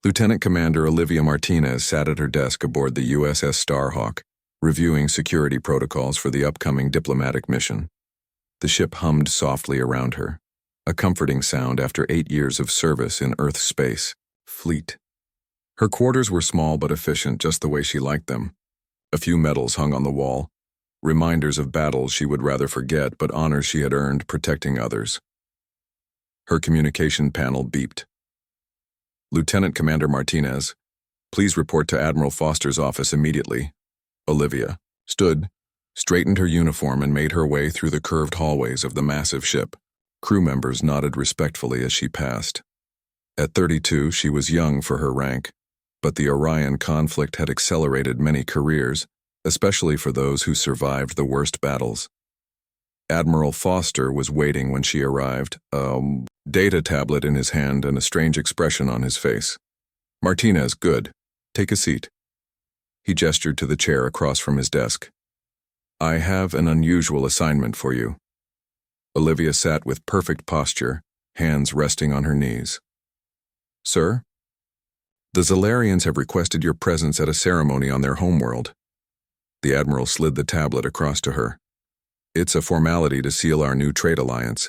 Lieutenant Commander Olivia Martinez sat at her desk aboard the USS Starhawk, reviewing security protocols for the upcoming diplomatic mission. The ship hummed softly around her, a comforting sound after 8 years of service in Earth space. Fleet. Her quarters were small but efficient, just the way she liked them. A few medals hung on the wall, reminders of battles she would rather forget but honors she had earned protecting others. Her communication panel beeped. Lieutenant Commander Martinez, please report to Admiral Foster's office immediately. Olivia stood, straightened her uniform, and made her way through the curved hallways of the massive ship. Crew members nodded respectfully as she passed. At 32, she was young for her rank, but the Orion conflict had accelerated many careers, especially for those who survived the worst battles. Admiral Foster was waiting when she arrived, a data tablet in his hand and a strange expression on his face. Martinez, good. Take a seat. He gestured to the chair across from his desk. I have an unusual assignment for you. Olivia sat with perfect posture, hands resting on her knees. Sir? The Zalarians have requested your presence at a ceremony on their homeworld. The Admiral slid the tablet across to her. It's a formality to seal our new trade alliance.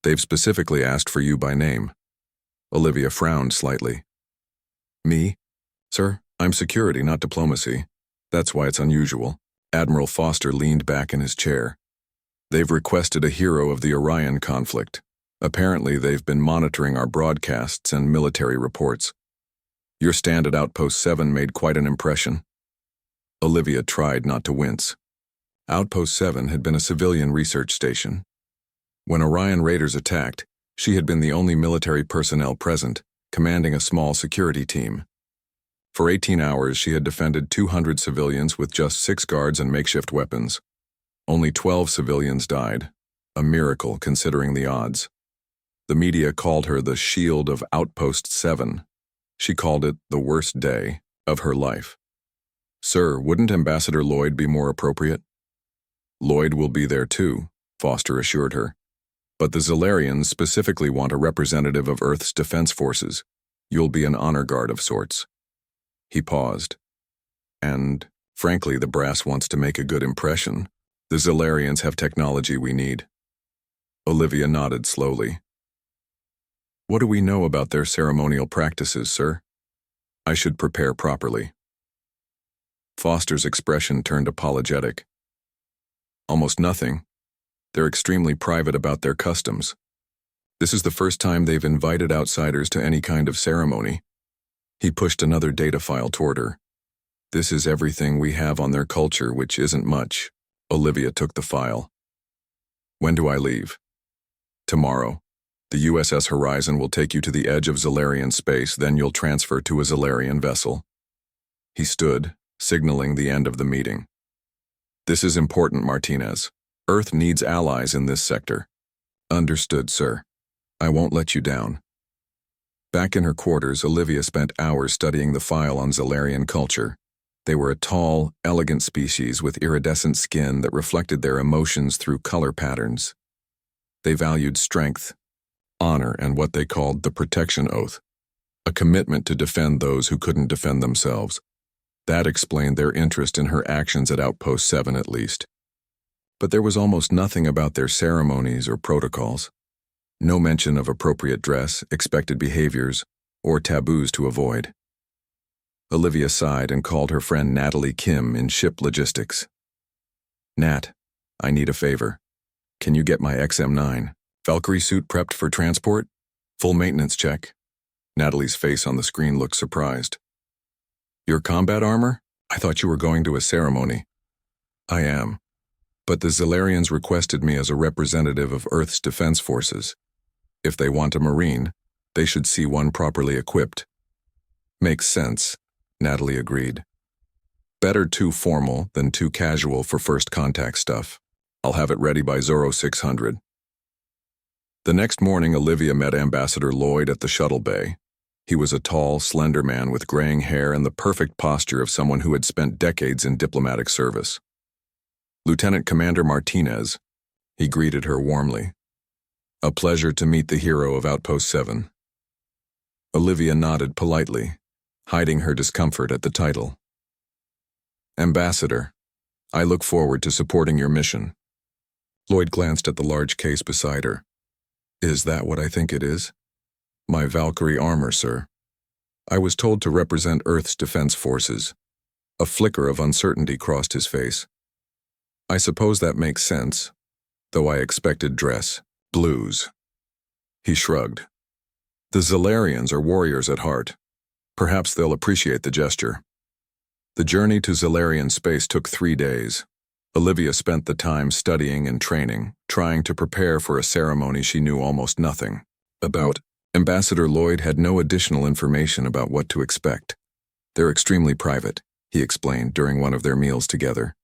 They've specifically asked for you by name. Olivia frowned slightly. Me? Sir, I'm security, not diplomacy. That's why it's unusual. Admiral Foster leaned back in his chair. They've requested a hero of the Orion conflict. Apparently, they've been monitoring our broadcasts and military reports. Your stand at Outpost 7 made quite an impression. Olivia tried not to wince. Outpost 7 had been a civilian research station. When Orion raiders attacked, she had been the only military personnel present, commanding a small security team. For 18 hours, she had defended 200 civilians with just 6 guards and makeshift weapons. Only 12 civilians died, a miracle considering the odds. The media called her the Shield of Outpost 7. She called it the worst day of her life. Sir, wouldn't Ambassador Lloyd be more appropriate? Lloyd will be there too, Foster assured her. But the Zalarians specifically want a representative of Earth's defense forces. You'll be an honor guard of sorts. He paused. And, frankly, the brass wants to make a good impression. The Zalarians have technology we need. Olivia nodded slowly. What do we know about their ceremonial practices, sir? I should prepare properly. Foster's expression turned apologetic. Almost nothing. They're extremely private about their customs. This is the first time they've invited outsiders to any kind of ceremony. He pushed another data file toward her. This is everything we have on their culture, which isn't much. Olivia took the file. When do I leave? Tomorrow. The USS Horizon will take you to the edge of Zalarian space, then you'll transfer to a Zalarian vessel. He stood, signaling the end of the meeting. This is important, Martinez. Earth needs allies in this sector. Understood, sir. I won't let you down. Back in her quarters, Olivia spent hours studying the file on Zalarian culture. They were a tall, elegant species with iridescent skin that reflected their emotions through color patterns. They valued strength, honor, and what they called the protection oath, a commitment to defend those who couldn't defend themselves. That explained their interest in her actions at Outpost 7 at least. But there was almost nothing about their ceremonies or protocols. No mention of appropriate dress, expected behaviors, or taboos to avoid. Olivia sighed and called her friend Natalie Kim in ship logistics. Nat, I need a favor. Can you get my XM9 Valkyrie suit prepped for transport? Full maintenance check. Natalie's face on the screen looked surprised. Your combat armor? I thought you were going to a ceremony. I am. But the Zalarians requested me as a representative of Earth's defense forces. If they want a Marine, they should see one properly equipped. Makes sense, Natalie agreed. Better too formal than too casual for first contact stuff. I'll have it ready by Zoro 600. The next morning, Olivia met Ambassador Lloyd at the shuttle bay. He was a tall, slender man with graying hair and the perfect posture of someone who had spent decades in diplomatic service. Lieutenant Commander Martinez, he greeted her warmly. A pleasure to meet the hero of Outpost 7. Olivia nodded politely, hiding her discomfort at the title. Ambassador, I look forward to supporting your mission. Lloyd glanced at the large case beside her. Is that what I think it is? My Valkyrie armor, sir. I was told to represent Earth's defense forces. A flicker of uncertainty crossed his face. I suppose that makes sense, though I expected dress, blues. He shrugged. The Zalarians are warriors at heart. Perhaps they'll appreciate the gesture. The journey to Zalarian space took 3 days. Olivia spent the time studying and training, trying to prepare for a ceremony she knew almost nothing about. Ambassador Lloyd had no additional information about what to expect. They're extremely private, he explained during one of their meals together.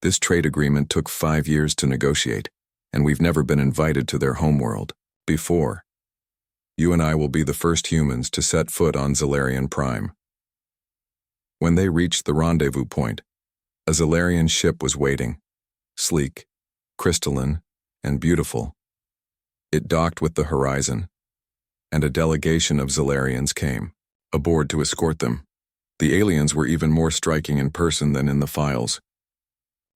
This trade agreement took 5 years to negotiate, and we've never been invited to their homeworld before. You and I will be the first humans to set foot on Zalarian Prime. When they reached the rendezvous point, a Zalarian ship was waiting, sleek, crystalline, and beautiful. It docked with the horizon, and a delegation of Zalarians came aboard to escort them. The aliens were even more striking in person than in the files.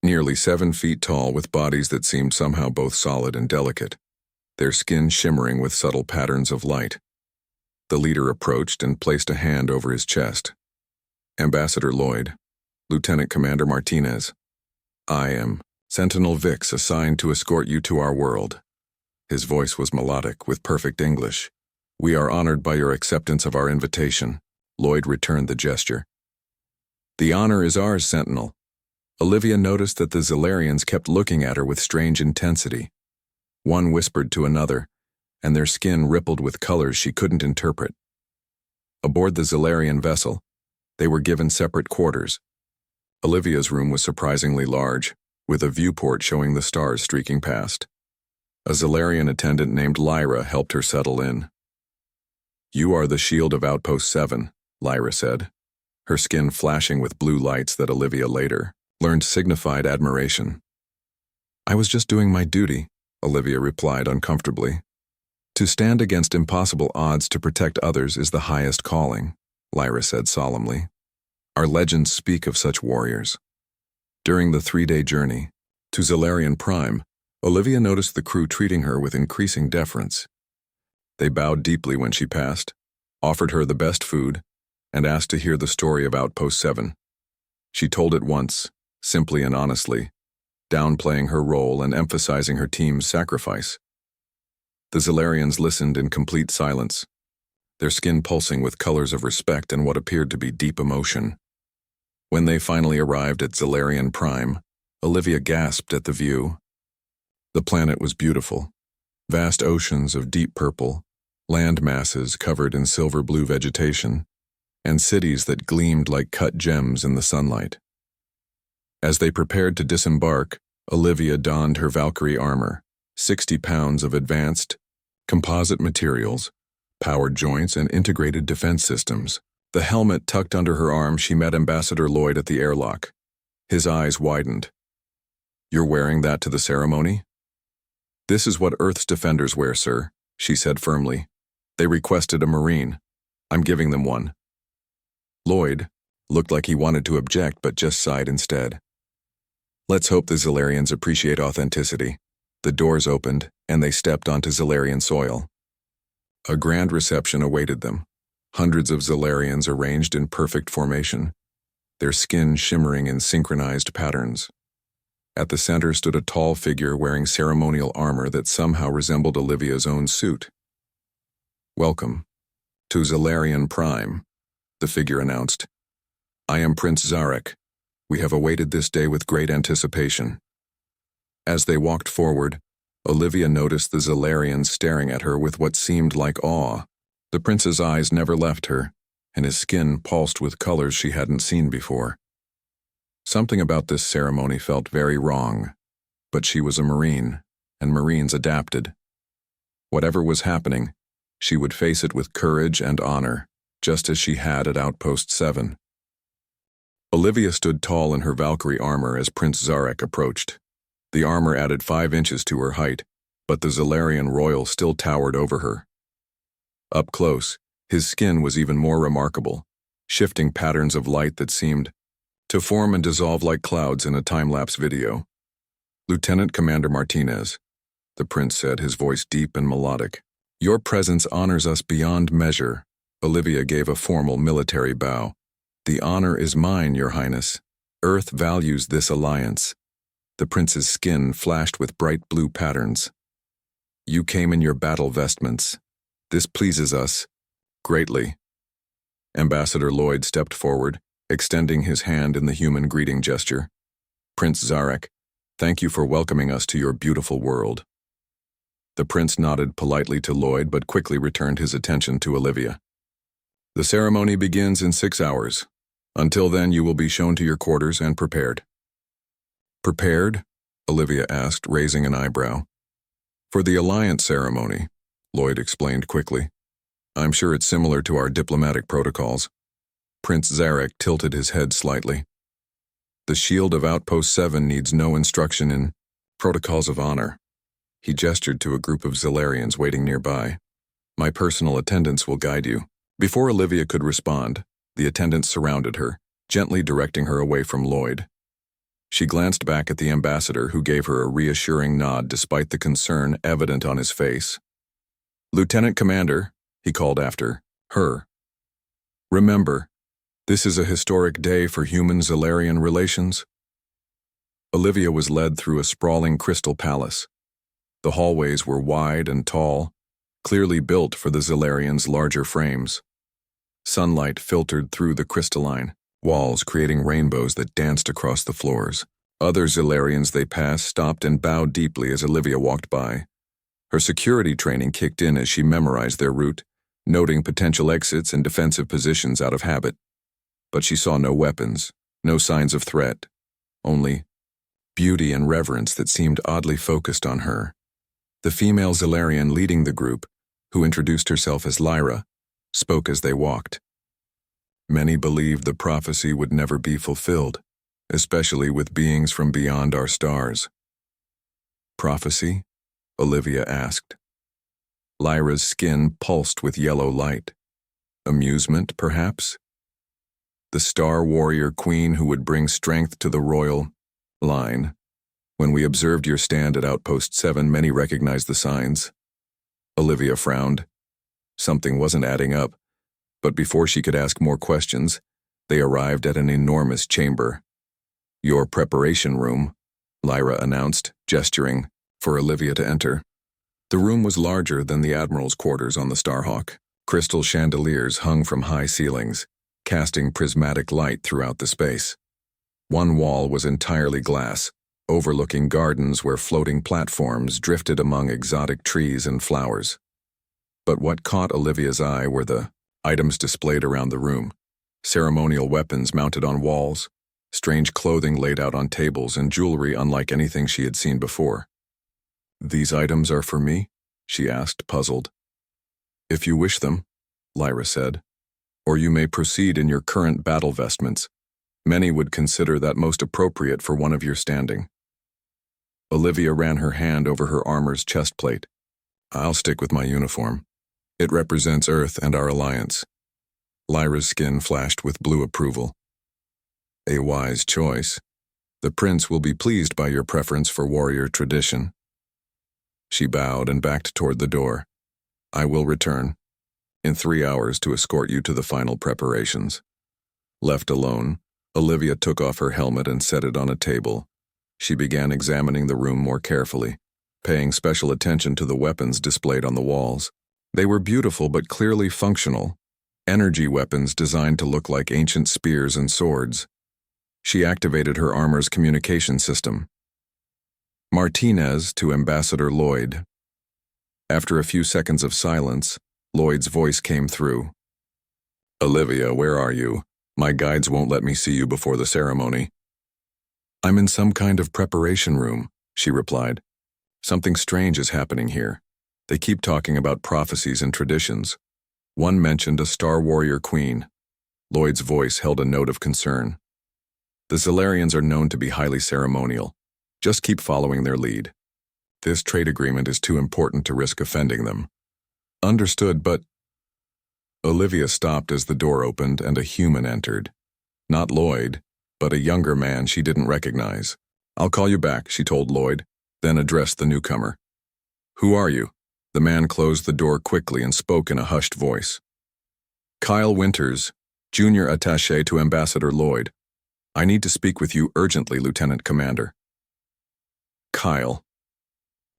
Nearly 7 feet tall with bodies that seemed somehow both solid and delicate, their skin shimmering with subtle patterns of light. The leader approached and placed a hand over his chest. Ambassador Lloyd, Lieutenant Commander Martinez, I am Sentinel Vix assigned to escort you to our world. His voice was melodic with perfect English. We are honored by your acceptance of our invitation. Lloyd returned the gesture. The honor is ours, Sentinel. Olivia noticed that the Zalarians kept looking at her with strange intensity. One whispered to another, and their skin rippled with colors she couldn't interpret. Aboard the Zalarian vessel, they were given separate quarters. Olivia's room was surprisingly large, with a viewport showing the stars streaking past. A Zalarian attendant named Lyra helped her settle in. You are the shield of Outpost 7, Lyra said, her skin flashing with blue lights that Olivia later learned signified admiration. I was just doing my duty, Olivia replied uncomfortably. To stand against impossible odds to protect others is the highest calling, Lyra said solemnly. Our legends speak of such warriors. During the 3-day journey to Zalarian Prime, Olivia noticed the crew treating her with increasing deference. They bowed deeply when she passed, offered her the best food, and asked to hear the story of Outpost 7. She told it once, simply and honestly, downplaying her role and emphasizing her team's sacrifice. The Zalarians listened in complete silence, their skin pulsing with colors of respect and what appeared to be deep emotion. When they finally arrived at Zalarian Prime, Olivia gasped at the view. The planet was beautiful. Vast oceans of deep purple, land masses covered in silver-blue vegetation, and cities that gleamed like cut gems in the sunlight. As they prepared to disembark, Olivia donned her Valkyrie armor, 60 pounds of advanced, composite materials, powered joints, and integrated defense systems. The helmet tucked under her arm, she met Ambassador Lloyd at the airlock. His eyes widened. You're wearing that to the ceremony? This is what Earth's defenders wear, sir, she said firmly. They requested a Marine. I'm giving them one. Lloyd looked like he wanted to object but just sighed instead. Let's hope the Zalarians appreciate authenticity. The doors opened, and they stepped onto Zalarian soil. A grand reception awaited them. Hundreds of Zalarians arranged in perfect formation, their skin shimmering in synchronized patterns. At the center stood a tall figure wearing ceremonial armor that somehow resembled Olivia's own suit. Welcome to Zalarian Prime, the figure announced. I am Prince Zarek. We have awaited this day with great anticipation. As they walked forward, Olivia noticed the Zalarians staring at her with what seemed like awe. The prince's eyes never left her, and his skin pulsed with colors she hadn't seen before. Something about this ceremony felt very wrong, but she was a Marine, and Marines adapted. Whatever was happening, she would face it with courage and honor, just as she had at Outpost 7. Olivia stood tall in her Valkyrie armor as Prince Zarek approached. The armor added 5 inches to her height, but the Zalarian royal still towered over her. Up close, his skin was even more remarkable, shifting patterns of light that seemed to form and dissolve like clouds in a time-lapse video. "Lieutenant Commander Martinez," the prince said, his voice deep and melodic. "Your presence honors us beyond measure." Olivia gave a formal military bow. "The honor is mine, Your Highness. Earth values this alliance." The prince's skin flashed with bright blue patterns. "You came in your battle vestments. This pleases us greatly." Ambassador Lloyd stepped forward, extending his hand in the human greeting gesture. "Prince Zarek, thank you for welcoming us to your beautiful world." The prince nodded politely to Lloyd but quickly returned his attention to Olivia. "The ceremony begins in 6 hours. Until then, you will be shown to your quarters and prepared." "Prepared?" Olivia asked, raising an eyebrow. "For the alliance ceremony," Lloyd explained quickly. "I'm sure it's similar to our diplomatic protocols." Prince Zarek tilted his head slightly. "The shield of Outpost 7 needs no instruction in protocols of honor." He gestured to a group of Zilarians waiting nearby. "My personal attendants will guide you." Before Olivia could respond, the attendants surrounded her, gently directing her away from Lloyd. She glanced back at the ambassador, who gave her a reassuring nod despite the concern evident on his face. "Lieutenant Commander," he called after her, "remember, this is a historic day for human-Zilarian relations." Olivia was led through a sprawling crystal palace. The hallways were wide and tall, clearly built for the Zilarians' larger frames. Sunlight filtered through the crystalline walls, creating rainbows that danced across the floors. Other Zilarians they passed stopped and bowed deeply as Olivia walked by. Her security training kicked in as she memorized their route, noting potential exits and defensive positions out of habit. But she saw no weapons, no signs of threat, only beauty and reverence that seemed oddly focused on her. The female Zilarian leading the group, who introduced herself as Lyra, spoke as they walked. "Many believed the prophecy would never be fulfilled, especially with beings from beyond our stars." "Prophecy?" Olivia asked. Lyra's skin pulsed with yellow light. "Amusement, perhaps? The star warrior queen who would bring strength to the royal line. When we observed your stand at Outpost 7, many recognized the signs." Olivia frowned. Something wasn't adding up, but before she could ask more questions, they arrived at an enormous chamber. "Your preparation room," Lyra announced, gesturing for Olivia to enter. The room was larger than the Admiral's quarters on the Starhawk. Crystal chandeliers hung from high ceilings, casting prismatic light throughout the space. One wall was entirely glass, overlooking gardens where floating platforms drifted among exotic trees and flowers. But what caught Olivia's eye were the items displayed around the room. Ceremonial weapons mounted on walls, strange clothing laid out on tables, and jewelry unlike anything she had seen before. "These items are for me?" she asked, puzzled. "If you wish them," Lyra said, "or you may proceed in your current battle vestments. Many would consider that most appropriate for one of your standing." Olivia ran her hand over her armor's chest plate. "I'll stick with my uniform. It represents Earth and our alliance." Lyra's skin flashed with blue approval. "A wise choice. The prince will be pleased by your preference for warrior tradition." She bowed and backed toward the door. "I will return in 3 hours to escort you to the final preparations." Left alone, Olivia took off her helmet and set it on a table. She began examining the room more carefully, paying special attention to the weapons displayed on the walls. They were beautiful but clearly functional, energy weapons designed to look like ancient spears and swords. She activated her armor's communication system. "Martinez to Ambassador Lloyd." After a few seconds of silence, Lloyd's voice came through. "Olivia, where are you? My guides won't let me see you before the ceremony." "I'm in some kind of preparation room," she replied. "Something strange is happening here. They keep talking about prophecies and traditions. One mentioned a star warrior queen." Lloyd's voice held a note of concern. "The Zilarians are known to be highly ceremonial. Just keep following their lead. This trade agreement is too important to risk offending them." "Understood, but..." Olivia stopped as the door opened and a human entered. Not Lloyd, but a younger man she didn't recognize. "I'll call you back," she told Lloyd, then addressed the newcomer. "Who are you?" The man closed the door quickly and spoke in a hushed voice. "Kyle Winters, Junior Attaché to Ambassador Lloyd. I need to speak with you urgently, Lieutenant Commander." Kyle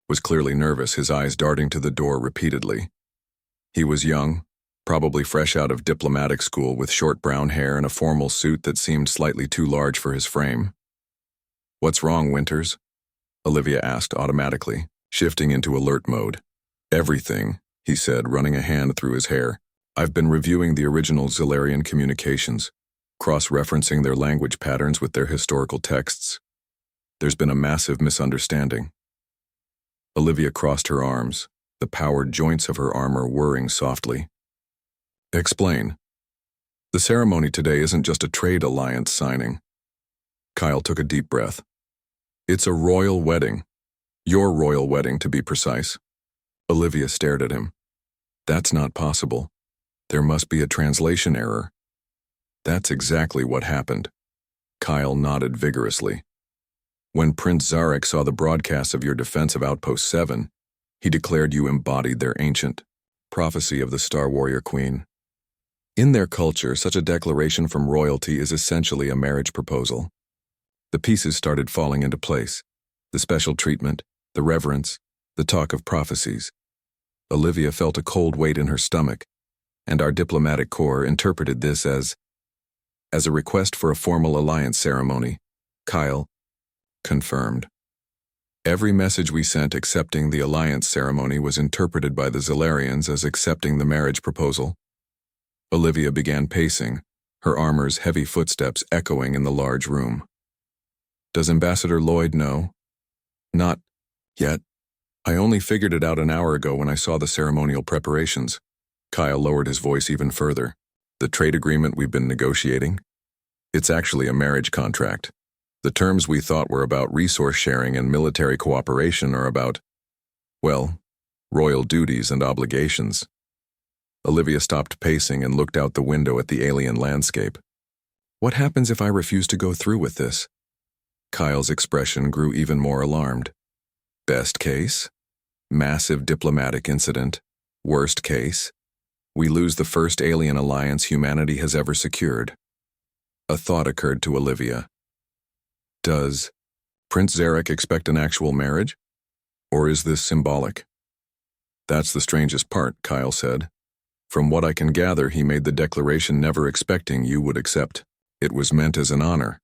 was clearly nervous, his eyes darting to the door repeatedly. He was young, probably fresh out of diplomatic school, with short brown hair and a formal suit that seemed slightly too large for his frame. "What's wrong, Winters?" Olivia asked automatically, shifting into alert mode. "Everything," he said, running a hand through his hair. "I've been reviewing the original Zilarian communications, cross-referencing their language patterns with their historical texts. There's been a massive misunderstanding." Olivia crossed her arms, the powered joints of her armor whirring softly. "Explain." "The ceremony today isn't just a trade alliance signing." Kyle took a deep breath. "It's a royal wedding. Your royal wedding, to be precise." Olivia stared at him. "That's not possible. There must be a translation error." "That's exactly what happened." Kyle nodded vigorously. "When Prince Zarek saw the broadcast of your defense of Outpost 7, he declared you embodied their ancient prophecy of the Star Warrior Queen. In their culture, such a declaration from royalty is essentially a marriage proposal. The pieces started falling into place. The special treatment, the reverence, the talk of prophecies. Olivia felt a cold weight in her stomach, and our diplomatic corps interpreted this as a request for a formal alliance ceremony. Kyle confirmed. Every message we sent accepting the alliance ceremony was interpreted by the Zilarians as accepting the marriage proposal. Olivia began pacing, her armor's heavy footsteps echoing in the large room. "Does Ambassador Lloyd know?" "Not yet. I only figured it out an hour ago when I saw the ceremonial preparations." Kyle lowered his voice even further. "The trade agreement we've been negotiating? It's actually a marriage contract. The terms we thought were about resource sharing and military cooperation are about, well, royal duties and obligations." Olivia stopped pacing and looked out the window at the alien landscape. "What happens if I refuse to go through with this?" Kyle's expression grew even more alarmed. "Best case? Massive diplomatic incident. Worst case? We lose the first alien alliance humanity has ever secured." A thought occurred to Olivia. Does Prince Zarek expect an actual marriage? Or is this symbolic? "That's the strangest part," Kyle said. "From what I can gather, he made the declaration never expecting you would accept. It was meant as an honor,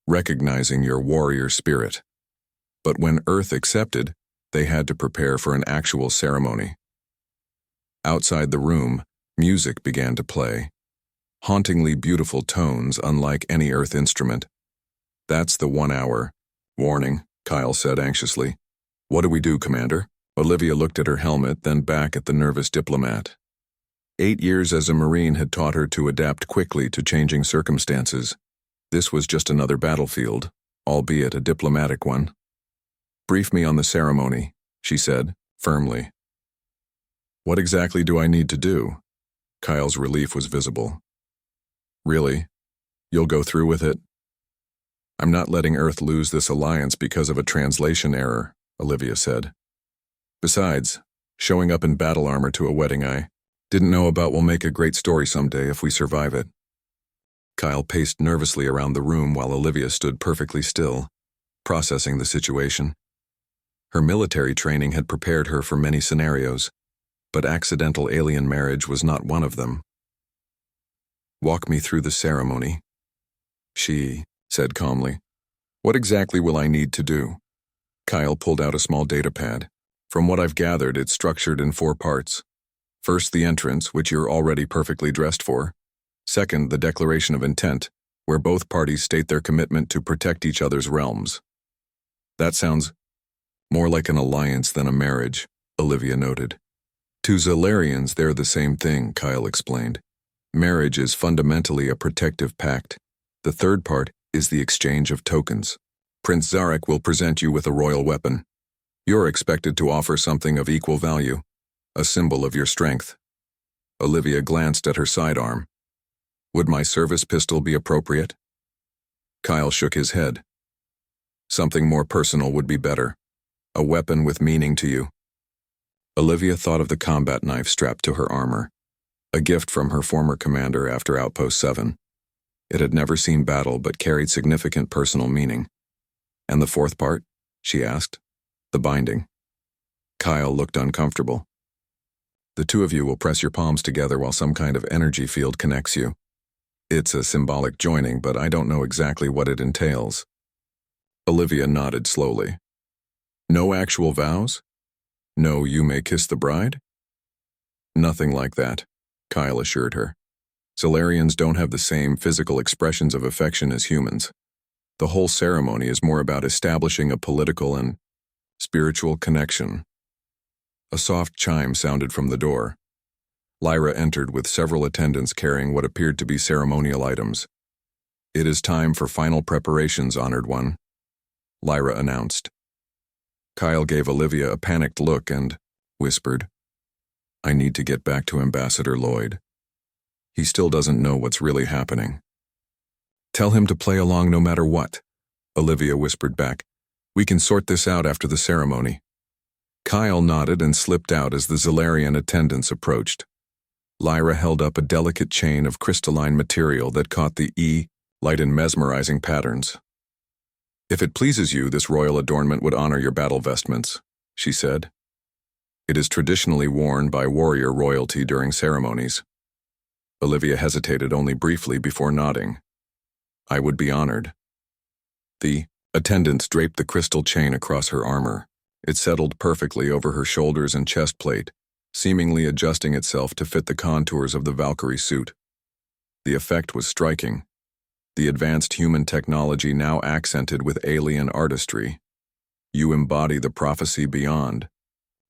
recognizing your warrior spirit. But when Earth accepted, they had to prepare for an actual ceremony." Outside the room, music began to play. Hauntingly beautiful tones unlike any Earth instrument. "That's the 1 hour warning," Kyle said anxiously. "What do we do, Commander?" Olivia looked at her helmet, then back at the nervous diplomat. 8 years as a Marine had taught her to adapt quickly to changing circumstances. This was just another battlefield, albeit a diplomatic one. "Brief me on the ceremony," she said, firmly. "What exactly do I need to do?" Kyle's relief was visible. "Really? You'll go through with it?" "I'm not letting Earth lose this alliance because of a translation error," Olivia said. "Besides, showing up in battle armor to a wedding I didn't know about will make a great story someday if we survive it." Kyle paced nervously around the room while Olivia stood perfectly still, processing the situation. Her military training had prepared her for many scenarios, but accidental alien marriage was not one of them. "Walk me through the ceremony," she said calmly. "What exactly will I need to do?" Kyle pulled out a small data pad. "From what I've gathered, it's structured in 4 parts. First, the entrance, which you're already perfectly dressed for. Second, the declaration of intent, where both parties state their commitment to protect each other's realms." "That sounds more like an alliance than a marriage," Olivia noted. "To Zilarians, they're the same thing," Kyle explained. "Marriage is fundamentally a protective pact. The third part is the exchange of tokens. Prince Zarek will present you with a royal weapon. You're expected to offer something of equal value, a symbol of your strength." Olivia glanced at her sidearm. Would my service pistol be appropriate? Kyle shook his head. Something more personal would be better. A weapon with meaning to you. Olivia thought of the combat knife strapped to her armor, a gift from her former commander after Outpost 7. It had never seen battle but carried significant personal meaning. And the fourth part? She asked. The binding. Kyle looked uncomfortable. The two of you will press your palms together while some kind of energy field connects you. It's a symbolic joining, but I don't know exactly what it entails. Olivia nodded slowly. No actual vows? No, you may kiss the bride? Nothing like that, Kyle assured her. Solarians don't have the same physical expressions of affection as humans. The whole ceremony is more about establishing a political and spiritual connection. A soft chime sounded from the door. Lyra entered with several attendants carrying what appeared to be ceremonial items. It is time for final preparations, Honored One, Lyra announced. Kyle gave Olivia a panicked look and whispered, I need to get back to Ambassador Lloyd. He still doesn't know what's really happening. Tell him to play along no matter what, Olivia whispered back. We can sort this out after the ceremony. Kyle nodded and slipped out as the Zalarian attendants approached. Lyra held up a delicate chain of crystalline material that caught the light in mesmerizing patterns. If it pleases you, this royal adornment would honor your battle vestments, she said. It is traditionally worn by warrior royalty during ceremonies. Olivia hesitated only briefly before nodding. I would be honored. The attendants draped the crystal chain across her armor. It settled perfectly over her shoulders and chest plate, seemingly adjusting itself to fit the contours of the Valkyrie suit. The effect was striking. The advanced human technology now accented with alien artistry. You embody the prophecy beyond.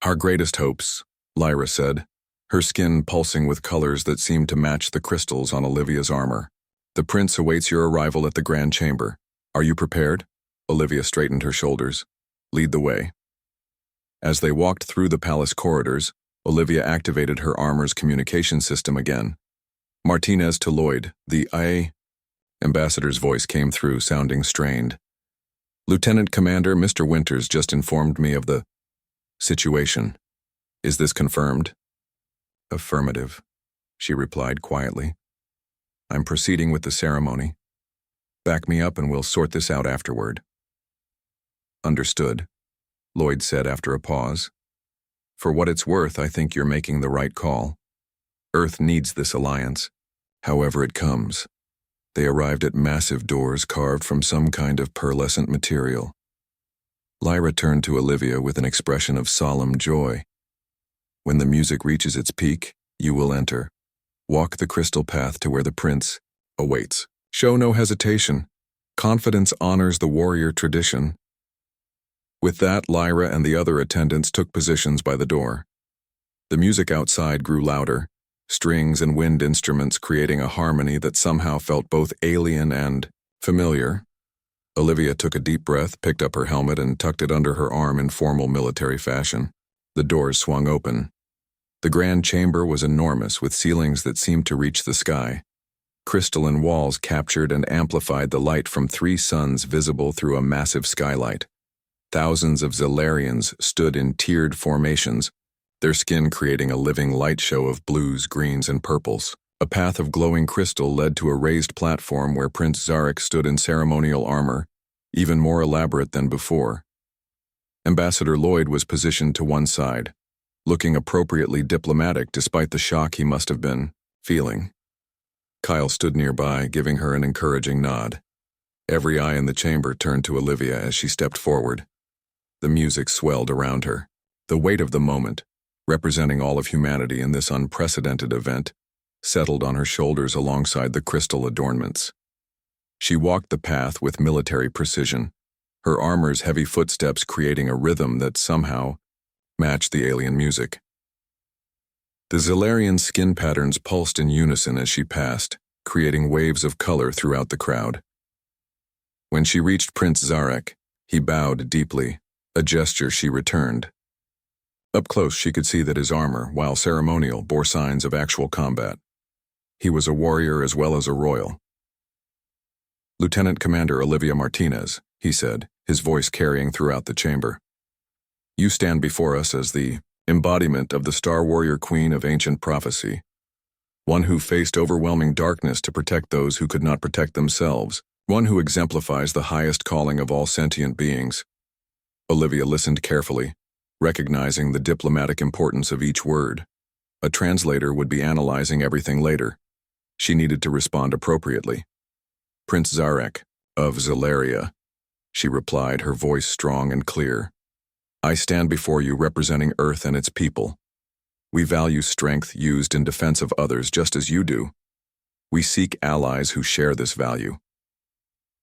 Our greatest hopes, Lyra said, her skin pulsing with colors that seemed to match the crystals on Olivia's armor. The prince awaits your arrival at the Grand Chamber. Are you prepared? Olivia straightened her shoulders. Lead the way. As they walked through the palace corridors, Olivia activated her armor's communication system again. Martinez to Lloyd, the IA. Ambassador's voice came through, sounding strained. Lieutenant Commander, Mr. Winters just informed me of the situation. Is this confirmed? Affirmative, she replied quietly. I'm proceeding with the ceremony. Back me up and we'll sort this out afterward. Understood, Lloyd said after a pause. For what it's worth, I think you're making the right call. Earth needs this alliance, however it comes. They arrived at massive doors carved from some kind of pearlescent material. Lyra turned to Olivia with an expression of solemn joy. When the music reaches its peak, you will enter. Walk the crystal path to where the prince awaits. Show no hesitation. Confidence honors the warrior tradition. With that, Lyra and the other attendants took positions by the door. The music outside grew louder, strings and wind instruments creating a harmony that somehow felt both alien and familiar. Olivia took a deep breath, picked up her helmet, and tucked it under her arm in formal military fashion. The doors swung open. The grand chamber was enormous, with ceilings that seemed to reach the sky. Crystalline walls captured and amplified the light from 3 suns visible through a massive skylight. Thousands of Zalarians stood in tiered formations, their skin creating a living light show of blues, greens, and purples. A path of glowing crystal led to a raised platform where Prince Zarek stood in ceremonial armor, even more elaborate than before. Ambassador Lloyd was positioned to one side, looking appropriately diplomatic despite the shock he must have been feeling. Kyle stood nearby, giving her an encouraging nod. Every eye in the chamber turned to Olivia as she stepped forward. The music swelled around her. The weight of the moment, representing all of humanity in this unprecedented event, settled on her shoulders alongside the crystal adornments. She walked the path with military precision, her armor's heavy footsteps creating a rhythm that somehow matched the alien music. The Zalarian skin patterns pulsed in unison as she passed, creating waves of color throughout the crowd. When she reached Prince Zarek, he bowed deeply, a gesture she returned. Up close, she could see that his armor, while ceremonial, bore signs of actual combat. He was a warrior as well as a royal. "Lieutenant Commander Olivia Martinez," he said, his voice carrying throughout the chamber. "You stand before us as the embodiment of the Star Warrior Queen of ancient prophecy, one who faced overwhelming darkness to protect those who could not protect themselves, one who exemplifies the highest calling of all sentient beings." Olivia listened carefully, recognizing the diplomatic importance of each word. A translator would be analyzing everything later. She needed to respond appropriately. "Prince Zarek, of Zelaria," she replied, her voice strong and clear. "I stand before you representing Earth and its people. We value strength used in defense of others just as you do. We seek allies who share this value."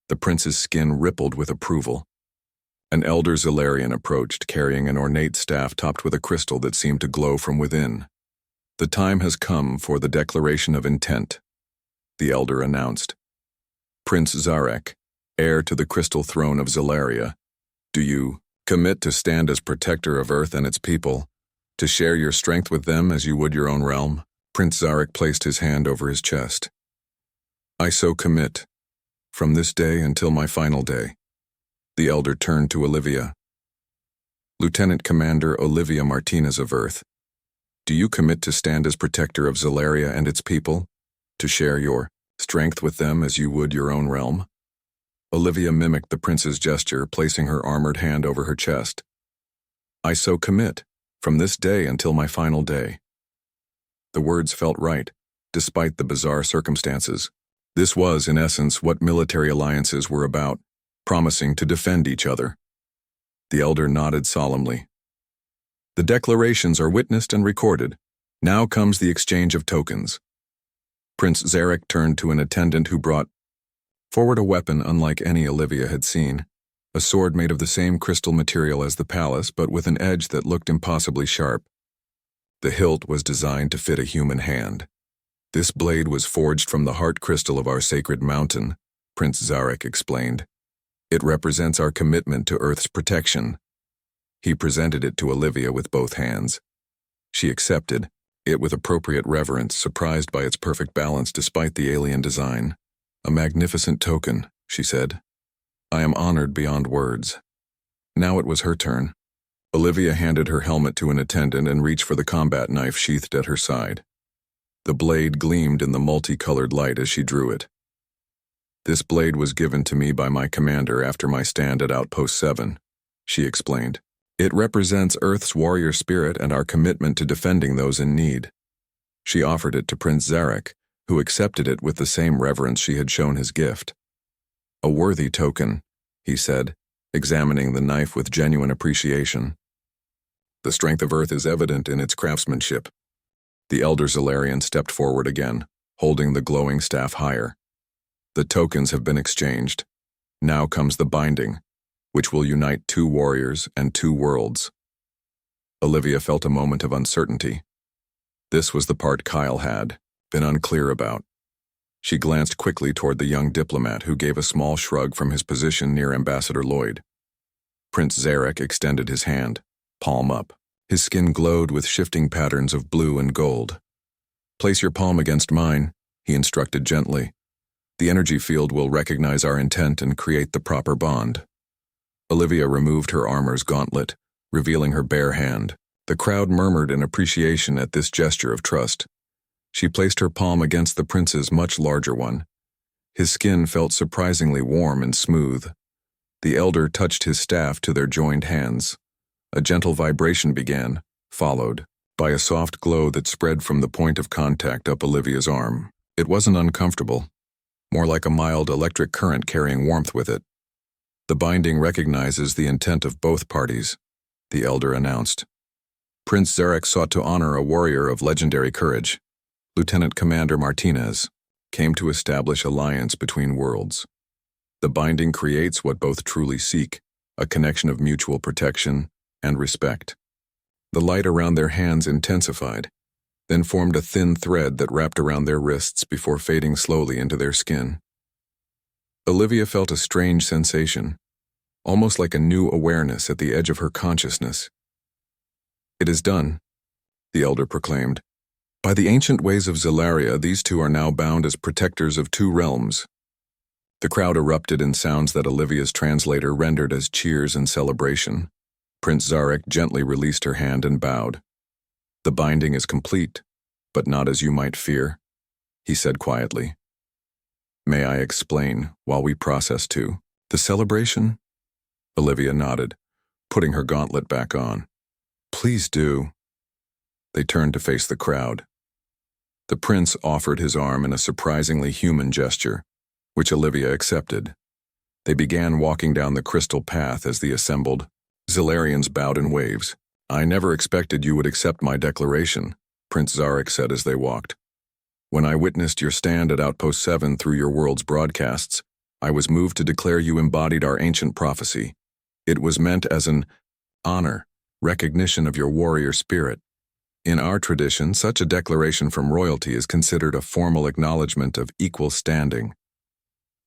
The prince's skin rippled with approval. An elder Zalarian approached, carrying an ornate staff topped with a crystal that seemed to glow from within. "The time has come for the declaration of intent," the elder announced. "Prince Zarek, heir to the crystal throne of Zelaria, do you commit to stand as protector of Earth and its people, to share your strength with them as you would your own realm?" Prince Zarek placed his hand over his chest. "I so commit, from this day until my final day." The elder turned to Olivia. "Lieutenant Commander Olivia Martinez of Earth, do you commit to stand as protector of Zelaria and its people, to share your strength with them as you would your own realm?" Olivia mimicked the prince's gesture, placing her armored hand over her chest. "I so commit, from this day until my final day." The words felt right, despite the bizarre circumstances. This was, in essence, what military alliances were about, promising to defend each other. The elder nodded solemnly. "The declarations are witnessed and recorded. Now comes the exchange of tokens." Prince Zarek turned to an attendant who brought forward a weapon unlike any Olivia had seen, a sword made of the same crystal material as the palace, but with an edge that looked impossibly sharp. The hilt was designed to fit a human hand. "This blade was forged from the heart crystal of our sacred mountain," Prince Zarek explained. "It represents our commitment to Earth's protection." He presented it to Olivia with both hands. She accepted it with appropriate reverence, surprised by its perfect balance despite the alien design. "A magnificent token," she said. "I am honored beyond words." Now it was her turn. Olivia handed her helmet to an attendant and reached for the combat knife sheathed at her side. The blade gleamed in the multicolored light as she drew it. "This blade was given to me by my commander after my stand at Outpost 7, she explained. "It represents Earth's warrior spirit and our commitment to defending those in need." She offered it to Prince Zarek, who accepted it with the same reverence she had shown his gift. "A worthy token," he said, examining the knife with genuine appreciation. "The strength of Earth is evident in its craftsmanship." The elder Zalarian stepped forward again, holding the glowing staff higher. "The tokens have been exchanged. Now comes the binding, which will unite two warriors and two worlds." Olivia felt a moment of uncertainty. This was the part Kyle had been unclear about. She glanced quickly toward the young diplomat, who gave a small shrug from his position near Ambassador Lloyd. Prince Zarek extended his hand, palm up. His skin glowed with shifting patterns of blue and gold. "Place your palm against mine," he instructed gently. "The energy field will recognize our intent and create the proper bond." Olivia removed her armor's gauntlet, revealing her bare hand. The crowd murmured in appreciation at this gesture of trust. She placed her palm against the prince's much larger one. His skin felt surprisingly warm and smooth. The elder touched his staff to their joined hands. A gentle vibration began, followed by a soft glow that spread from the point of contact up Olivia's arm. It wasn't uncomfortable, more like a mild electric current carrying warmth with it. "The binding recognizes the intent of both parties," the elder announced. Prince Zarek sought to honor a warrior of legendary courage. Lieutenant Commander Martinez came to establish alliance between worlds. The binding creates what both truly seek, a connection of mutual protection and respect. The light around their hands intensified, then formed a thin thread that wrapped around their wrists before fading slowly into their skin. Olivia felt a strange sensation, almost like a new awareness at the edge of her consciousness. "It is done," the elder proclaimed. "By the ancient ways of Zelaria, these two are now bound as protectors of two realms." The crowd erupted in sounds that Olivia's translator rendered as cheers and celebration. Prince Zarek gently released her hand and bowed. "The binding is complete, but not as you might fear," he said quietly. "May I explain while we process too? The celebration?" Olivia nodded, putting her gauntlet back on. "Please do." They turned to face the crowd. The prince offered his arm in a surprisingly human gesture, which Olivia accepted. They began walking down the crystal path as the assembled Zellarians bowed in waves. "I never expected you would accept my declaration," Prince Zarek said as they walked. "When I witnessed your stand at Outpost 7 through your world's broadcasts, I was moved to declare you embodied our ancient prophecy. It was meant as an honor, recognition of your warrior spirit. In our tradition, such a declaration from royalty is considered a formal acknowledgement of equal standing."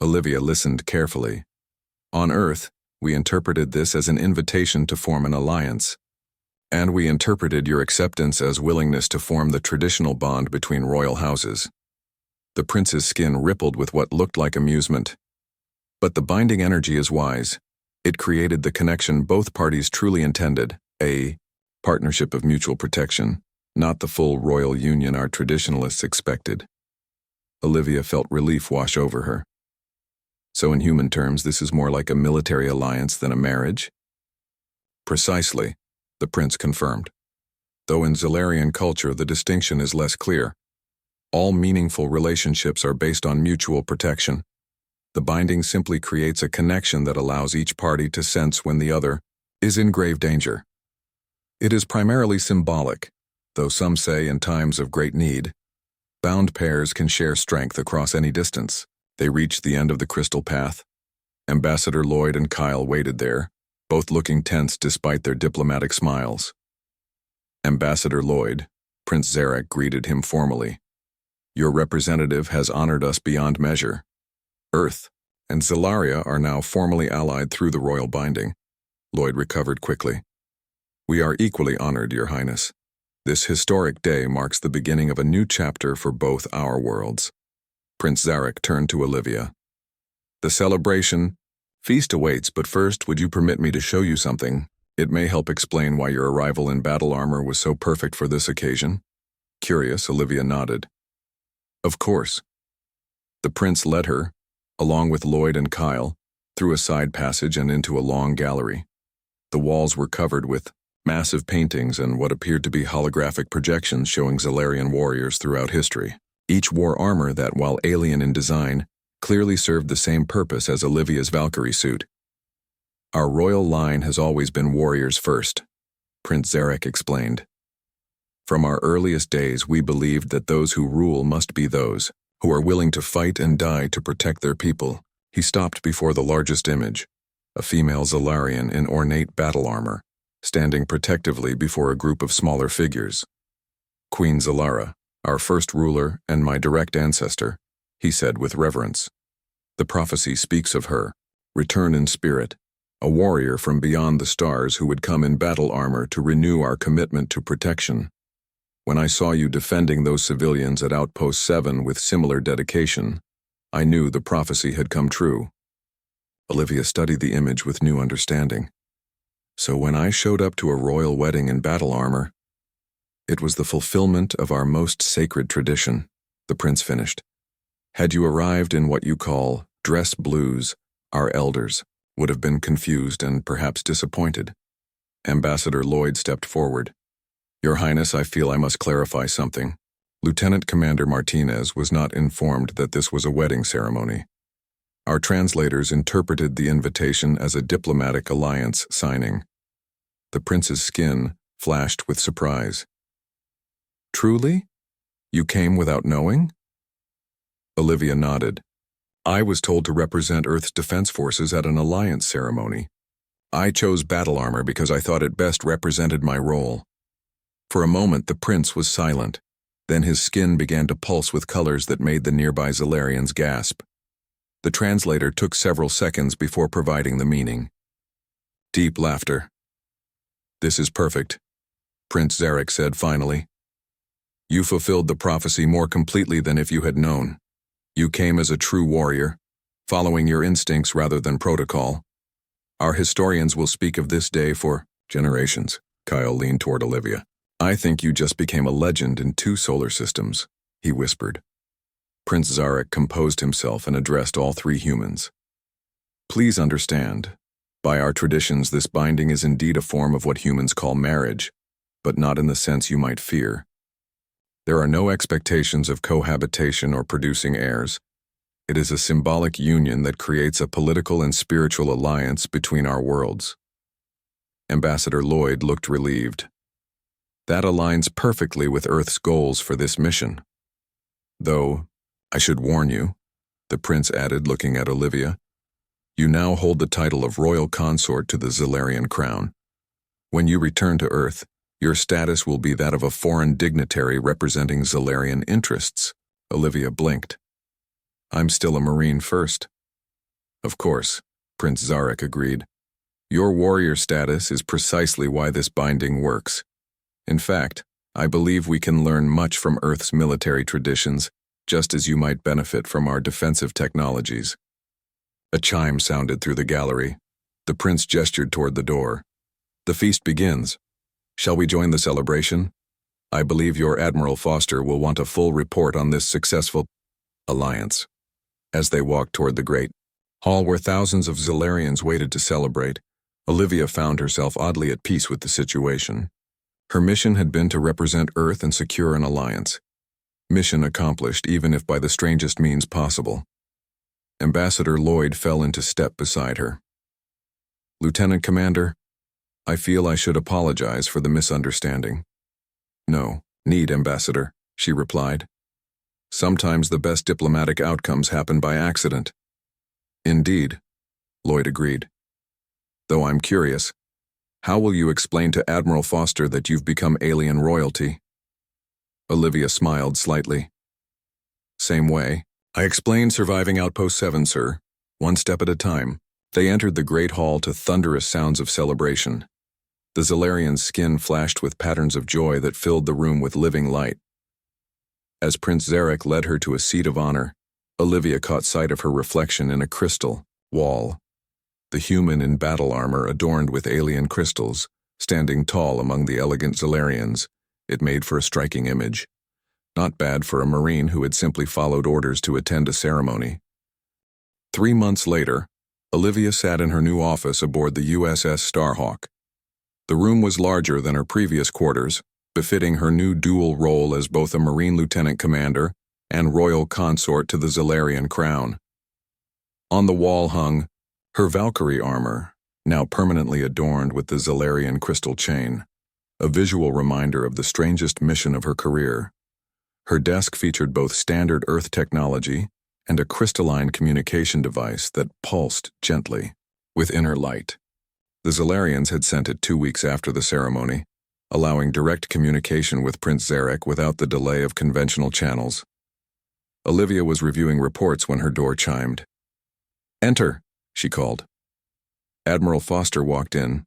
Olivia listened carefully. "On Earth, we interpreted this as an invitation to form an alliance. And we interpreted your acceptance as willingness to form the traditional bond between royal houses." The prince's skin rippled with what looked like amusement. "But the binding energy is wise. It created the connection both parties truly intended, a partnership of mutual protection, not the full royal union our traditionalists expected." Olivia felt relief wash over her. "So in human terms, this is more like a military alliance than a marriage?" "Precisely," the prince confirmed. "Though in Zellarian culture the distinction is less clear. All meaningful relationships are based on mutual protection. The binding simply creates a connection that allows each party to sense when the other is in grave danger. It is primarily symbolic, though some say in times of great need, bound pairs can share strength across any distance." They reached the end of the crystal path. Ambassador Lloyd and Kyle waited there, both looking tense despite their diplomatic smiles. "Ambassador Lloyd," Prince Zarek greeted him formally. "Your representative has honored us beyond measure. Earth and Zellaria are now formally allied through the royal binding." Lloyd recovered quickly. "We are equally honored, Your Highness. This historic day marks the beginning of a new chapter for both our worlds." Prince Zarek turned to Olivia. "The celebration feast awaits, but first would you permit me to show you something? It may help explain why your arrival in battle armor was so perfect for this occasion." Curious, Olivia nodded. "Of course." The prince led her, along with Lloyd and Kyle, through a side passage and into a long gallery. The walls were covered with massive paintings and what appeared to be holographic projections showing Zellarian warriors throughout history. Each wore armor that, while alien in design, clearly served the same purpose as Olivia's Valkyrie suit. "Our royal line has always been warriors first," Prince Zarek explained. "From our earliest days, we believed that those who rule must be those who are willing to fight and die to protect their people." He stopped before the largest image, a female Zellarian in ornate battle armor, standing protectively before a group of smaller figures. "Queen Zellara, our first ruler and my direct ancestor," he said with reverence. "The prophecy speaks of her, return in spirit, a warrior from beyond the stars who would come in battle armor to renew our commitment to protection. When I saw you defending those civilians at Outpost 7 with similar dedication, I knew the prophecy had come true." Olivia studied the image with new understanding. "So when I showed up to a royal wedding in battle armor, it was the fulfillment of our most sacred tradition," the prince finished. "Had you arrived in what you call dress blues, our elders would have been confused and perhaps disappointed." Ambassador Lloyd stepped forward. "Your Highness, I feel I must clarify something. Lieutenant Commander Martinez was not informed that this was a wedding ceremony. Our translators interpreted the invitation as a diplomatic alliance signing." The prince's skin flashed with surprise. "Truly? You came without knowing?" Olivia nodded. "I was told to represent Earth's defense forces at an alliance ceremony. I chose battle armor because I thought it best represented my role." For a moment the prince was silent. Then his skin began to pulse with colors that made the nearby Zellarians gasp. The translator took several seconds before providing the meaning. Deep laughter. "This is perfect. Prince Zarek said finally. You fulfilled the prophecy more completely than if you had known. You came as a true warrior, following your instincts rather than protocol. Our historians will speak of this day for generations. Kyle leaned toward Olivia. I think you just became a legend in 2 solar systems, he whispered. Prince Zarek composed himself and addressed all 3 humans. Please understand, by our traditions this binding is indeed a form of what humans call marriage, but not in the sense you might fear. There are no expectations of cohabitation or producing heirs. It is a symbolic union that creates a political and spiritual alliance between our worlds. Ambassador Lloyd looked relieved. That aligns perfectly with Earth's goals for this mission. Though, I should warn you, the prince added, looking at Olivia, you now hold the title of royal consort to the Zalarian crown. When you return to Earth, your status will be that of a foreign dignitary representing Zalarian interests. Olivia blinked. I'm still a Marine first. Of course, Prince Zarek agreed. Your warrior status is precisely why this binding works. In fact, I believe we can learn much from Earth's military traditions, just as you might benefit from our defensive technologies. A chime sounded through the gallery. The prince gestured toward the door. The feast begins. Shall we join the celebration? I believe your Admiral Foster will want a full report on this successful alliance. As they walked toward the great hall where thousands of Zalarians waited to celebrate, Olivia found herself oddly at peace with the situation. Her mission had been to represent Earth and secure an alliance. Mission accomplished, even if by the strangest means possible. Ambassador Lloyd fell into step beside her. Lieutenant Commander, I feel I should apologize for the misunderstanding. No need, Ambassador, she replied. Sometimes the best diplomatic outcomes happen by accident. Indeed, Lloyd agreed. Though I'm curious, how will you explain to Admiral Foster that you've become alien royalty? Olivia smiled slightly. Same way. I explained surviving Outpost 7, sir, one step at a time. They entered the great hall to thunderous sounds of celebration. The Zalarian's skin flashed with patterns of joy that filled the room with living light. As Prince Zarek led her to a seat of honor, Olivia caught sight of her reflection in a crystal wall. The human in battle armor adorned with alien crystals, standing tall among the elegant Zalarians, it made for a striking image. Not bad for a Marine who had simply followed orders to attend a ceremony. 3 months later, Olivia sat in her new office aboard the USS Starhawk. The room was larger than her previous quarters, befitting her new dual role as both a Marine lieutenant commander and royal consort to the Zalarian crown. On the wall hung her Valkyrie armor, now permanently adorned with the Zalarian crystal chain, a visual reminder of the strangest mission of her career. Her desk featured both standard Earth technology and a crystalline communication device that pulsed gently, with inner light. The Zalarians had sent it 2 weeks after the ceremony, allowing direct communication with Prince Zarek without the delay of conventional channels. Olivia was reviewing reports when her door chimed. Enter, she called. Admiral Foster walked in,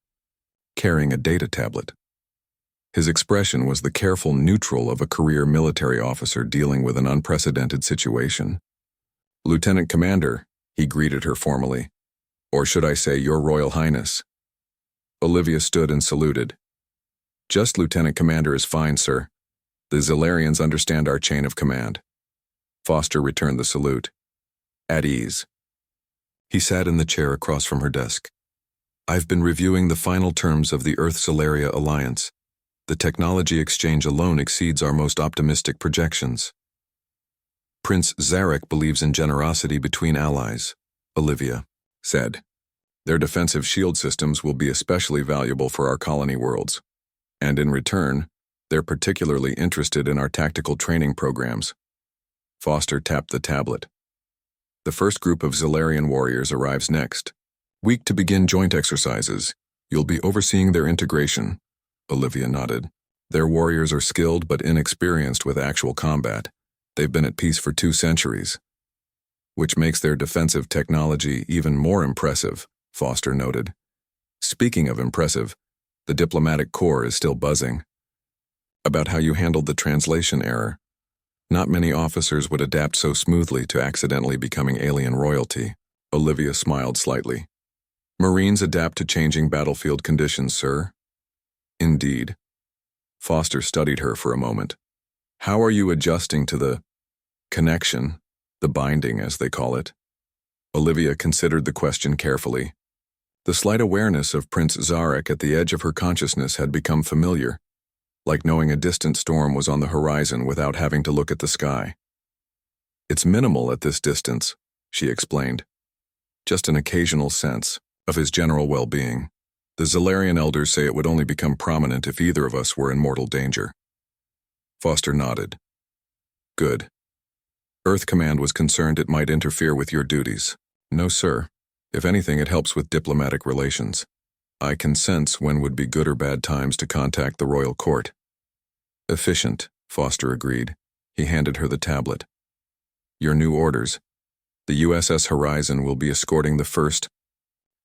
carrying a data tablet. His expression was the careful neutral of a career military officer dealing with an unprecedented situation. Lieutenant Commander, he greeted her formally. Or should I say, Your Royal Highness. Olivia stood and saluted. Just Lieutenant Commander is fine, sir. The Zalarians understand our chain of command. Foster returned the salute. At ease. He sat in the chair across from her desk. I've been reviewing the final terms of the Earth-Zalaria alliance. The technology exchange alone exceeds our most optimistic projections. Prince Zarek believes in generosity between allies, Olivia said. Their defensive shield systems will be especially valuable for our colony worlds. And in return, they're particularly interested in our tactical training programs. Foster tapped the tablet. The first group of Zalarian warriors arrives next. Week to begin joint exercises. You'll be overseeing their integration. Olivia nodded. Their warriors are skilled but inexperienced with actual combat. They've been at peace for 2 centuries. Which makes their defensive technology even more impressive, Foster noted. Speaking of impressive, the diplomatic corps is still buzzing. about how you handled the translation error. Not many officers would adapt so smoothly to accidentally becoming alien royalty. Olivia smiled slightly. Marines adapt to changing battlefield conditions, sir. Indeed. Foster studied her for a moment. How are you adjusting to the connection, the binding as they call it? Olivia considered the question carefully. The slight awareness of Prince Zarek at the edge of her consciousness had become familiar, like knowing a distant storm was on the horizon without having to look at the sky. It's minimal at this distance, she explained. Just an occasional sense of his general well-being. The Zalarian elders say it would only become prominent if either of us were in mortal danger. Foster nodded. Good. Earth Command was concerned it might interfere with your duties. No, sir. If anything, it helps with diplomatic relations. I can sense when would be good or bad times to contact the royal court. Efficient, Foster agreed. He handed her the tablet. Your new orders. The USS Horizon will be escorting the first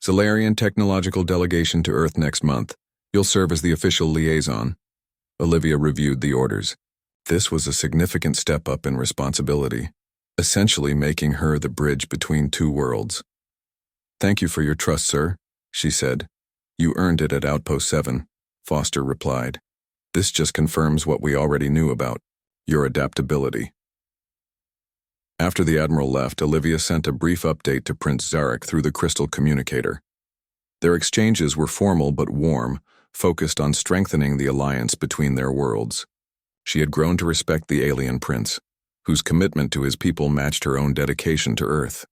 Zalarian technological delegation to Earth next month. You'll serve as the official liaison. Olivia reviewed the orders. This was a significant step up in responsibility, essentially making her the bridge between two worlds. Thank you for your trust, sir, she said. You earned it at Outpost 7, Foster replied. This just confirms what we already knew about your adaptability. After the Admiral left, Olivia sent a brief update to Prince Zarek through the crystal communicator. Their exchanges were formal but warm, focused on strengthening the alliance between their worlds. She had grown to respect the alien prince, whose commitment to his people matched her own dedication to Earth.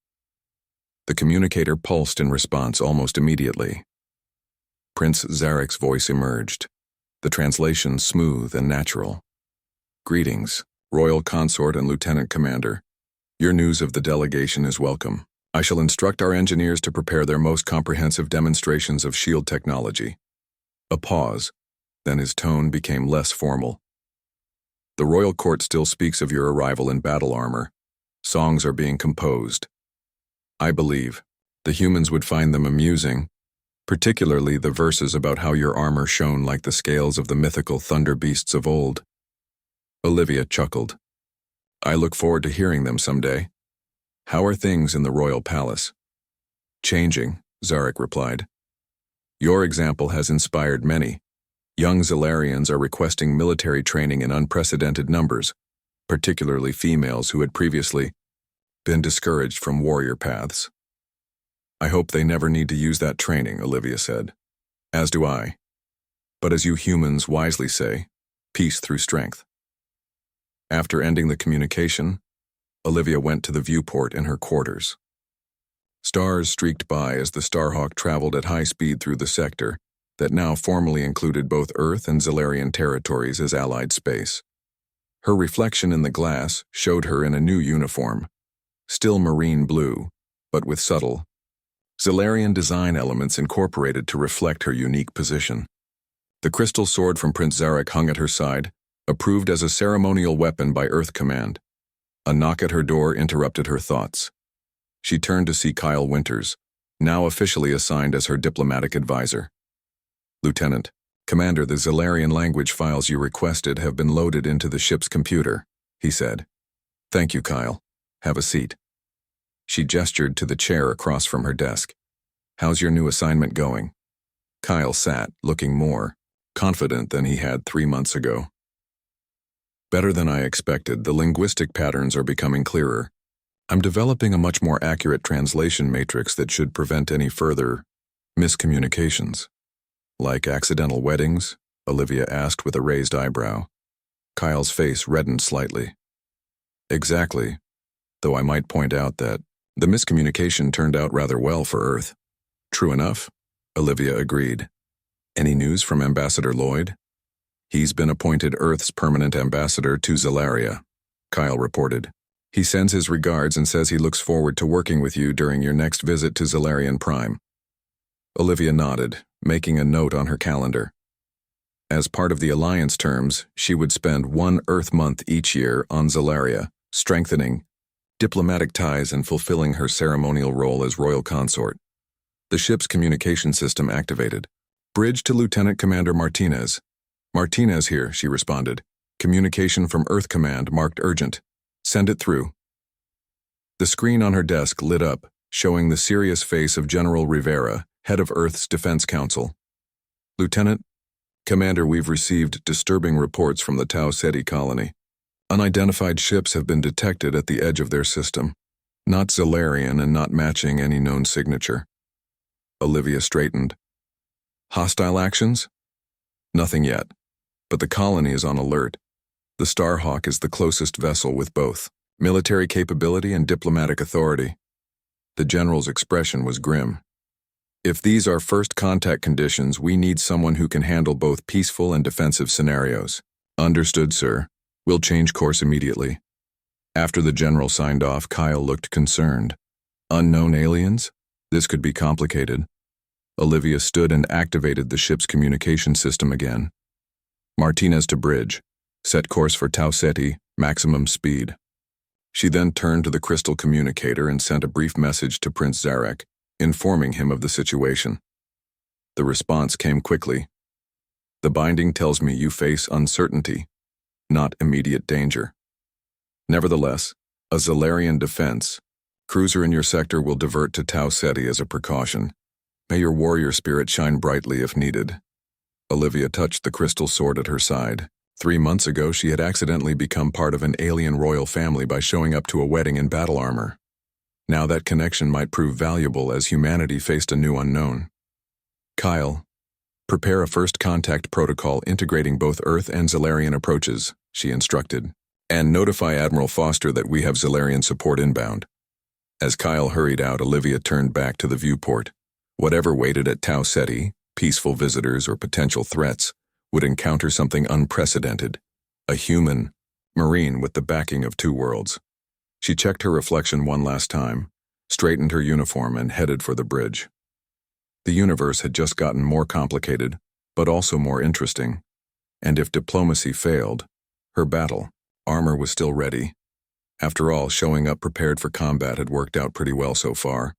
The communicator pulsed in response almost immediately. Prince Zarek's voice emerged, the translation smooth and natural. Greetings, Royal Consort and Lieutenant Commander. Your news of the delegation is welcome. I shall instruct our engineers to prepare their most comprehensive demonstrations of shield technology. A pause, then his tone became less formal. The royal court still speaks of your arrival in battle armor. Songs are being composed. I believe the humans would find them amusing, particularly the verses about how your armor shone like the scales of the mythical thunder beasts of old. Olivia chuckled. I look forward to hearing them someday. How are things in the royal palace? Changing, Zarek replied. Your example has inspired many. Young Zalarians are requesting military training in unprecedented numbers, particularly females who had previously been discouraged from warrior paths. I hope they never need to use that training, Olivia said. As do I. But as you humans wisely say, peace through strength. After ending the communication, Olivia went to the viewport in her quarters. Stars streaked by as the Starhawk traveled at high speed through the sector that now formally included both Earth and Zalarian territories as allied space. Her reflection in the glass showed her in a new uniform, still marine blue, but with subtle Zalarian design elements incorporated to reflect her unique position. The crystal sword from Prince Zarek hung at her side, approved as a ceremonial weapon by Earth Command. A knock at her door interrupted her thoughts. She turned to see Kyle Winters, now officially assigned as her diplomatic advisor. Lieutenant, Commander, the Zalarian language files you requested have been loaded into the ship's computer, he said. Thank you, Kyle. Have a seat. She gestured to the chair across from her desk. How's your new assignment going? Kyle sat, looking more confident than he had 3 months ago. Better than I expected. The linguistic patterns are becoming clearer. I'm developing a much more accurate translation matrix that should prevent any further miscommunications. Like accidental weddings? Olivia asked with a raised eyebrow. Kyle's face reddened slightly. Exactly, though I might point out that the miscommunication turned out rather well for Earth. True enough, Olivia agreed. Any news from Ambassador Lloyd? He's been appointed Earth's permanent ambassador to Zalaria, Kyle reported. He sends his regards and says he looks forward to working with you during your next visit to Zalarian Prime. Olivia nodded, making a note on her calendar. As part of the alliance terms, she would spend 1 Earth month each year on Zalaria, strengthening diplomatic ties and fulfilling her ceremonial role as royal consort. The ship's communication system activated. Bridge to Lieutenant Commander Martinez. Martinez here, she responded. Communication from Earth Command marked urgent. Send it through. The screen on her desk lit up, showing the serious face of General Rivera, head of Earth's Defense Council. Lieutenant, Commander, we've received disturbing reports from the Tau Ceti colony. Unidentified ships have been detected at the edge of their system. Not Zellarian and not matching any known signature. Olivia straightened. Hostile actions? Nothing yet. But the colony is on alert. The Starhawk is the closest vessel with both military capability and diplomatic authority. The general's expression was grim. If these are first contact conditions, we need someone who can handle both peaceful and defensive scenarios. Understood, sir. We'll change course immediately. After the general signed off, Kyle looked concerned. Unknown aliens? This could be complicated. Olivia stood and activated the ship's communication system again. Martinez to bridge. Set course for Tau Ceti, maximum speed. She then turned to the crystal communicator and sent a brief message to Prince Zarek, informing him of the situation. The response came quickly. The binding tells me you face uncertainty, not immediate danger. Nevertheless, a Zellarian defense cruiser in your sector will divert to Tau Ceti as a precaution. May your warrior spirit shine brightly if needed. Olivia touched the crystal sword at her side. 3 months ago, she had accidentally become part of an alien royal family by showing up to a wedding in battle armor. Now that connection might prove valuable as humanity faced a new unknown. Kyle, prepare a first contact protocol integrating both Earth and Zellarian approaches, she instructed, and notify Admiral Foster that we have Zellarian support inbound. As Kyle hurried out, Olivia turned back to the viewport. Whatever waited at Tau Ceti, peaceful visitors or potential threats, would encounter something unprecedented, a human marine with the backing of 2 worlds. She checked her reflection one last time, straightened her uniform, and headed for the bridge. The universe had just gotten more complicated, but also more interesting. And if diplomacy failed, her battle armor was still ready. After all, showing up prepared for combat had worked out pretty well so far.